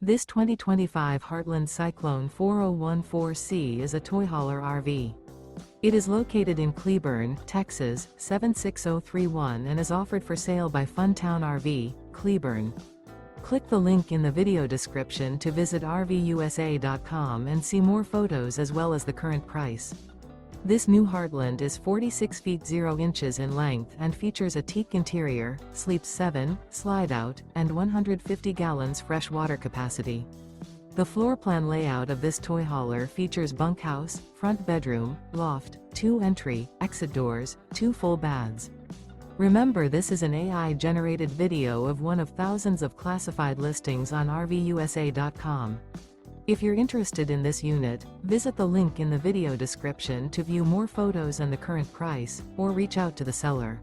This 2025 Heartland Cyclone 4014C is a toy hauler RV. It is located in Cleburne, Texas, 76031 and is offered for sale by Funtown RV, Cleburne. Click the link in the video description to visit RVUSA.com and see more photos as well as the current price. This new Heartland is 46 feet 0 inches in length and features a teak interior, sleeps 7, slide-out, and 150 gallons fresh water capacity. The floor plan layout of this toy hauler features bunkhouse, front bedroom, loft, 2 entry, exit doors, 2 full baths. Remember, this is an AI-generated video of one of thousands of classified listings on RVUSA.com. If you're interested in this unit, visit the link in the video description to view more photos and the current price, or reach out to the seller.